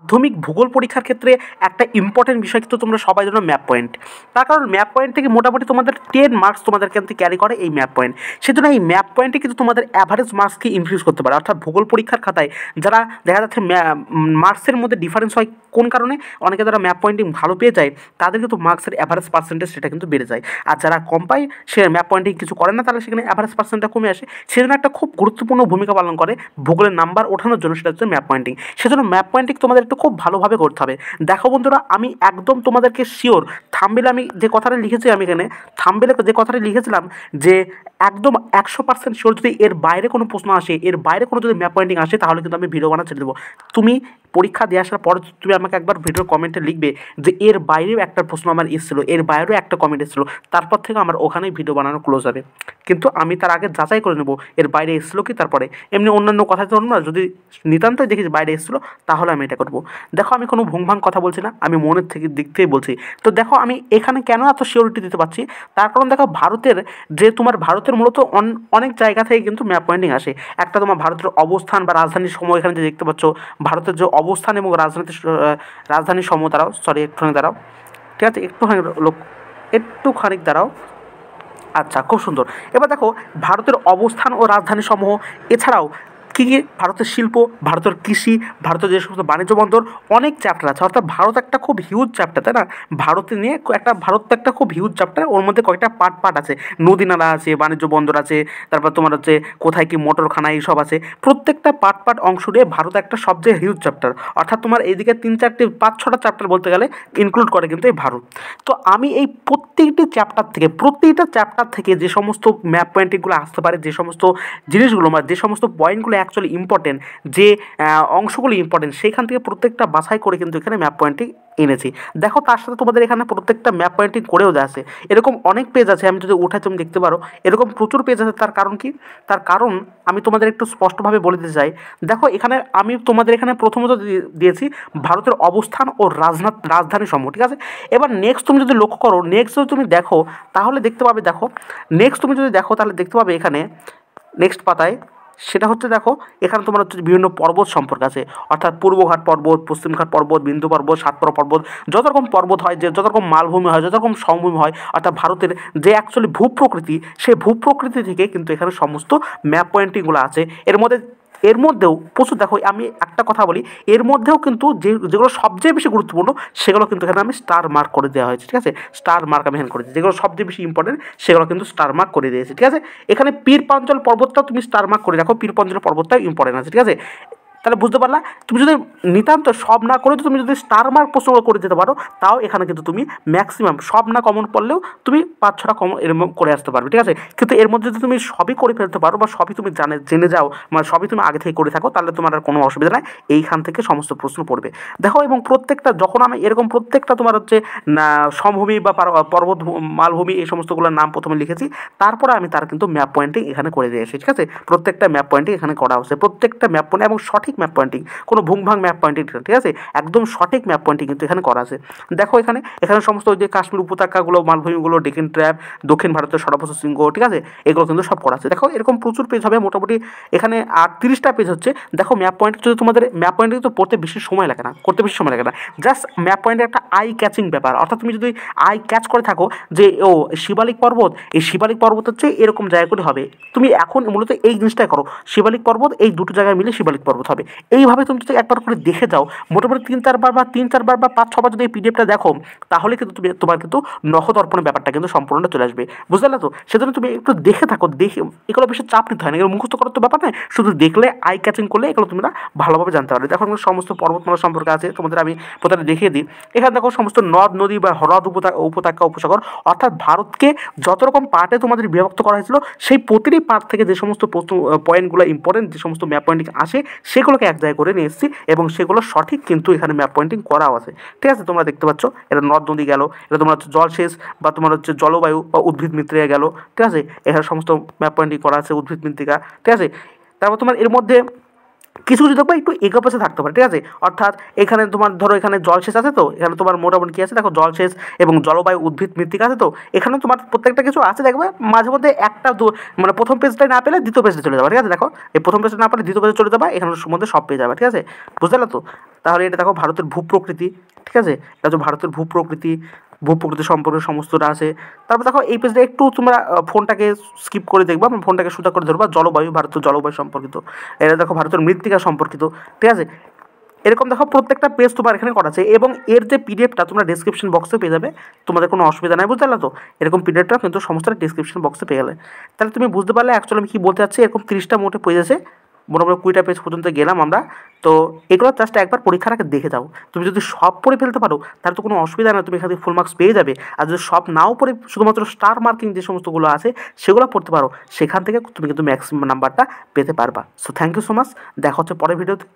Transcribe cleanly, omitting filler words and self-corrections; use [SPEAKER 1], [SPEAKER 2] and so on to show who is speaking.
[SPEAKER 1] মাধ্যমিক ভূগোল পরীক্ষার ক্ষেত্রে একটা ইম্পর্টেন্ট বিষয় কিন্তু তোমরা সবাই জানো ম্যাপ পয়েন্ট। তার কারণ ম্যাপ পয়েন্ট থেকে মোটামুটি তোমাদের 10 মার্কস তোমাদের কিন্তু ক্যারি করে এই ম্যাপ পয়েন্ট। সেজন্য এই ম্যাপ পয়েন্টে কিন্তু তোমাদের অ্যাভারেজ মার্কসকে ইনক্রিজ করতে পারে। অর্থাৎ ভূগোল পরীক্ষার খাতায় যারা দেখা যাচ্ছে মার্কসের মধ্যে ডিফারেন্স হয় কোন কারণে, অনেকে যারা ম্যাপ পয়েন্টিং ভালো পেয়ে যায় তাদের কিন্তু মার্কসের অ্যাভারেজ পার্সেন্টেজ সেটা কিন্তু বেড়ে যায়। আর যারা কম পায় সে ম্যাপ পয়েন্টিং কিছু করে না, তাহলে সেখানে অ্যাভারেজ পার্সেন্টটা কমে আসে। সেজন্য একটা খুব গুরুত্বপূর্ণ ভূমিকা পালন করে ভূগোলের নাম্বার ওঠানোর জন্য, সেটা হচ্ছে ম্যাপ পয়েন্টিং। সেজন্য ম্যাপ পয়েন্টিং তোমাদের একটু খুব ভালোভাবে করতে হবে। দেখো বন্ধুরা, আমি একদম তোমাদেরকে শিওর থাম্বনেলে আমি যে কথাটা লিখেছি, আমি এখানে থাম্বনেলে যে কথাটা লিখেছিলাম যে একদম 100% শিওর যদি এর বাইরে কোনো প্রশ্ন আসে, এর বাইরে কোনো যদি ম্যাপ পয়েন্টিং আসে, তাহলে কিন্তু আমি ভিডিও বানা ছেড়ে দেবো। তুমি পরীক্ষা দিয়ে আসার পর তুমি আমাকে একবার ভিডিওর কমেন্টে লিখবে যে এর বাইরেও একটা প্রশ্ন আমার এসেছিলো, এর বাইরেও একটা কমেন্ট এসেছিলো, তারপর থেকে আমার ওখানেই ভিডিও বানানো ক্লোজ হবে। কিন্তু আমি তার আগে যাচাই করে নেবো এর বাইরে এসেছিলো কি, তারপরে এমনি অন্যান্য কথা তো না, যদি নিতান্তই দেখি যে বাইরে এসেছিলো তাহলে আমি এটা করবো। দেখো আমি কোনো ভুংভাং কথা বলছি না, আমি মনের থেকে দিক থেকে বলছি। তো দেখো আমি এখানে কেন এত সিওরিটি দিতে পারছি, তার কারণ দেখো ভারতের যে তোমার ভারতের মূলত অনেক জায়গা থেকে কিন্তু ম্যাপ পয়েন্টিং আসে। একটা তোমার ভারতের অবস্থান বা রাজধানীর সময় এখানে যে দেখতে পাচ্ছ, ভারতের যে অবস্থান এবং রাজধানীর সময় দাঁড়াও, সরি একটুখানি দাঁড়াও, ঠিক আছে একটুখানি দাঁড়াও। আচ্ছা, খুব সুন্দর। এবার দেখো ভারতের অবস্থান ও রাজধানী সমূহ, এছাড়াও কী কী ভারতের শিল্প, ভারতের কৃষি, ভারতের যে সমস্ত বাণিজ্য বন্দর, অনেক চ্যাপ্টার আছে। অর্থাৎ ভারত একটা খুব হিউজ চ্যাপ্টার, তাই না? ভারতে নিয়ে ভারত তো একটা খুব হিউজ চ্যাপ্টার, ওর মধ্যে কয়েকটা পার্ট আছে, নদী নালা আছে, বাণিজ্য বন্দর আছে, তারপর তোমার হচ্ছে কোথায় কি মোটরখানা এইসব আছে। প্রত্যেকটা পার্ট অংশ নিয়ে ভারত একটা সবচেয়ে হিউজ চ্যাপ্টার। অর্থাৎ তোমার এইদিকে 3-4-5-6টা চ্যাপ্টার বলতে গেলে ইনক্লুড করে কিন্তু এই ভারত। তো আমি এই প্রত্যেকটা চ্যাপ্টার থেকে যে সমস্ত ম্যাপ পয়েন্টিংগুলো আসতে পারে, যে সমস্ত জিনিসগুলো বা যে সমস্ত পয়েন্টগুলো অ্যাকচুয়ালি ইম্পর্টেন্ট, যে অংশগুলো ইম্পর্টেন্ট, সেইখান থেকে প্রত্যেকটা বাছাই করে কিন্তু এখানে ম্যাপ পয়েন্টিং এনেছি। দেখো তার সাথে তোমাদের এখানে প্রত্যেকটা ম্যাপ পয়েন্টিং করেও দেওয়া আছে। এরকম অনেক পেজ আছে, আমি যদি উঠাই তুমি দেখতে পারো, এরকম প্রচুর পেজ আছে। তার কারণ কি? তার কারণ আমি তোমাদের একটু স্পষ্টভাবে বলে দিতে চাই। দেখো এখানে আমি তোমাদের এখানে প্রথমত দিয়েছি ভারতের অবস্থান ও রাজধানী সমূহ, ঠিক আছে? এবার নেক্সট তুমি যদি লক্ষ্য করো, নেক্সট যদি তুমি দেখো তাহলে দেখতে পাবে, তাহলে দেখতে পাবে এখানে নেক্সট পাতায়, সেটা হচ্ছে দেখো এখানে তোমার হচ্ছে বিভিন্ন পর্বত সম্পর্কে আছে। অর্থাৎ পূর্বঘাট পর্বত, পশ্চিমঘাট পর্বত, বিন্দু পর্বত, সাতপুরা পর্বত, যত রকম পর্বত হয়, যে যত রকম মালভূমি হয়, যত রকম সমভূমি হয়, অর্থাৎ ভারতের যে অ্যাকচুয়ালি ভূপ্রকৃতি, সেই ভূপ্রকৃতি থেকে কিন্তু এখানে সমস্ত ম্যাপ পয়েন্টিংগুলো আছে। এর মধ্যেও প্রচুর, দেখো আমি একটা কথা বলি, এর মধ্যেও কিন্তু যেগুলো সবচেয়ে বেশি গুরুত্বপূর্ণ সেগুলো কিন্তু এখানে আমি স্টার মার্ক করে দেওয়া হয়েছে, ঠিক আছে? স্টার মার্ক আমি এখানে করেছি, যেগুলো সবচেয়ে বেশি ইম্পর্টেন্ট সেগুলো কিন্তু স্টার মার্ক করে দিয়েছি, ঠিক আছে? এখানে পীরপাঞ্চল পর্বতটাও তুমি স্টার মার্ক করে রাখো, পীরপাঞ্চল পর্বতটাও ইম্পর্টেন্ট আছে, ঠিক আছে? তাহলে বুঝতে পারলা, তুমি যদি নিতান্ত সব না করে তুমি যদি স্টার মার্ক প্রশ্নগুলো করে যেতে পারো, তাও এখানে কিন্তু তুমি ম্যাক্সিমাম সব না কমন পড়লেও তুমি 5-6টা কমন এরকম করে আসতে পারবে, ঠিক আছে? কিন্তু এর মধ্যে যদি তুমি সবই করে ফেলতে পারো বা সবই তুমি জেনে যাও, মানে সবই তুমি আগে থেকে করে থাকো, তাহলে তোমার আর কোনো অসুবিধা নাই, এইখান থেকে সমস্ত প্রশ্ন পড়বে। দেখো এবং প্রত্যেকটা যখন আমি এরকম প্রত্যেকটা তোমার হচ্ছে না সমভূমি বা পর্বত মালভূমি এই সমস্তগুলোর নাম প্রথমে লিখেছি, তারপরে আমি তার কিন্তু ম্যাপ পয়েন্টিং এখানে করে দিয়েছি, ঠিক আছে? প্রত্যেকটা ম্যাপ পয়েন্টিং এখানে করা হচ্ছে, প্রত্যেকটা ম্যাপ পয়েন্ট এবং সঠিক ম্যাপ পয়েন্টিং, কোনো ভুংভাং ম্যাপ পয়েন্টিং, ঠিক আছে? একদম সঠিক ম্যাপ পয়েন্টিং কিন্তু এখানে করা আছে। দেখো এখানে সমস্ত ওই যে কাশ্মীর উপত্যকাগুলো, মালভূমিগুলো, ডেকেন ট্র্যাপ, দক্ষিণ ভারতের সর্বোচ্চ শৃঙ্গ, ঠিক আছে? এগুলো কিন্তু সব করা আছে। দেখো এরকম প্রচুর পেজ হবে, মোটামুটি এখানে 38টা পেজ হচ্ছে। দেখো ম্যাপ পয়েন্ট যদি তোমাদের ম্যাপ পয়েন্টিং তো পড়তে বেশি সময় লাগে না, করতে বেশি সময় লাগে না, জাস্ট ম্যাপ পয়েন্টের একটা আই ক্যাচিং ব্যাপার। অর্থাৎ তুমি যদি আই ক্যাচ করে থাকো যে ও শিবালিক পর্বত, এই শিবালিক পর্বত হচ্ছে এরকম জায়গা করে হবে, তুমি এখন মূলত এই জিনিসটাই করো, শিবালিক পর্বত এই দুটো জায়গায় মিলে শিবালিক পর্বত হবে। এইভাবে তুমি যদি একবার করে দেখে যাও, মোটামুটি 3-4 বার বা 3-4 বার বা 5-6 বার যদি এই পিডিএফটা দেখো, তাহলে কিন্তু তোমার কিন্তু নখদর্পণের ব্যাপারটা কিন্তু সম্পূর্ণ চলে আসবে, বুঝতে পারলে তো? সেজন্য তুমি একটু দেখে থাকো, দেখে এগুলো বেশি চাপ নিতে হয় না, এগুলো মুখস্থ করার তো ব্যাপার নয়, শুধু দেখলে আই ক্যাচিং করলে এগুলো তোমরা ভালোভাবে জানতে পারবে। দেখো সমস্ত পর্বতমালা সম্পর্কে আছে, তোমাদের আমি প্রথমে দেখিয়ে দিই। এখানে দেখো সমস্ত নদ নদী বা হ্রদ উপত্যকা উপসাগর, অর্থাৎ ভারতকে যত রকম পার্টে তোমাদের বিভক্ত করা হয়েছিল, সেই প্রতিটি পার্ট থেকে যে সমস্ত পয়েন্টগুলো ইম্পর্টেন্ট, যে সমস্ত ম্যাপ পয়েন্টিং আসে, সেগুলোকে এক জায়গায় করে নিয়ে এসেছি এবং সেগুলো সঠিক কিন্তু এখানে ম্যাপ পয়েন্টিং করাও আছে, ঠিক আছে? তোমরা দেখতে পাচ্ছ এটা নদ নদী গেল, এটা তোমার হচ্ছে জলসেচ বা তোমার হচ্ছে জলবায়ু বা উদ্ভিদ মৃত্তিকা গেল, ঠিক আছে? এখানে সমস্ত ম্যাপ পয়েন্টিং করা আছে, উদ্ভিদ মৃত্তিকা, ঠিক আছে? তারপর তোমার এর মধ্যে কিছু কিছু দেখবো একটু এগো পেছে থাকতে পারে, ঠিক আছে। অর্থাৎ এখানে তোমার ধরো এখানে জলসেচ আছে, তো এখানে তোমার মোটামুটি কী আছে দেখো, জলসেচ এবং জলবায়ু উদ্ভিদ মৃত্তিকা আছে, তো এখানে তোমার প্রত্যেকটা কিছু আছে দেখবে। মাঝে মধ্যে একটা মানে প্রথম পেজটাই না পেলে দ্বিতীয় পেজে চলে যাবে, ঠিক আছে। দেখো এই প্রথম পেজটা না পেলে দ্বিতীয় পেজে চলে যাবে, এখানের মধ্যে সব পেয়ে যাবে, ঠিক আছে, বুঝতে পারলে তো। তাহলে এটা দেখো ভারতের ভূপ্রকৃতি, ঠিক আছে, এটা হচ্ছে ভারতের ভূপ্রকৃতি সম্পর্কে সমস্তটা আছে। তারপর দেখো এই পেজটা একটু তোমরা ফোনটাকে স্কিপ করে দেখবা, ফোনটাকে সোজা করে ধরবা, জলবায়ু, ভারতের জলবায়ু সম্পর্কিত। এটা দেখো ভারতের মৃত্তিকা সম্পর্কিত, ঠিক আছে। এরকম দেখো প্রত্যেকটা পেজ তোমার এখানে করা আছে, এবং এর যে পিডিএফটা তোমরা ডিসক্রিপশন বক্সে পেয়ে যাবে, তোমাদের কোনো অসুবিধা নাই, বুঝতে পারলে তো। এরকম পিডিএফটা কিন্তু সমস্তটা ডিসক্রিপশন বক্সে পেয়ে গেলে, তাহলে তুমি বুঝতে পারলে অ্যাকচুয়ালি আমি কী বলতে চাচ্ছি। এরকম 30টা মোটে পেজ আছে, মোটামুটি 20টা পেজ পর্যন্ত গেলাম আমরা। তো এগুলো জাস্ট একবার পরীক্ষার আগে দেখে যাও। তুমি যদি সব পড়ে ফেলতে পারো তাহলে তো কোনো অসুবিধা না, তুমি এখান থেকে ফুল মার্কস পেয়ে যাবে। আর যদি সব নাও পড়ে শুধুমাত্র স্টার মার্কিং যে সমস্তগুলো আছে সেগুলো পড়তে পারো, সেখান থেকে তুমি কিন্তু ম্যাক্সিমাম নাম্বারটা পেতে পারবা। So thank you so much, দেখা হচ্ছে পরের ভিডিওতে।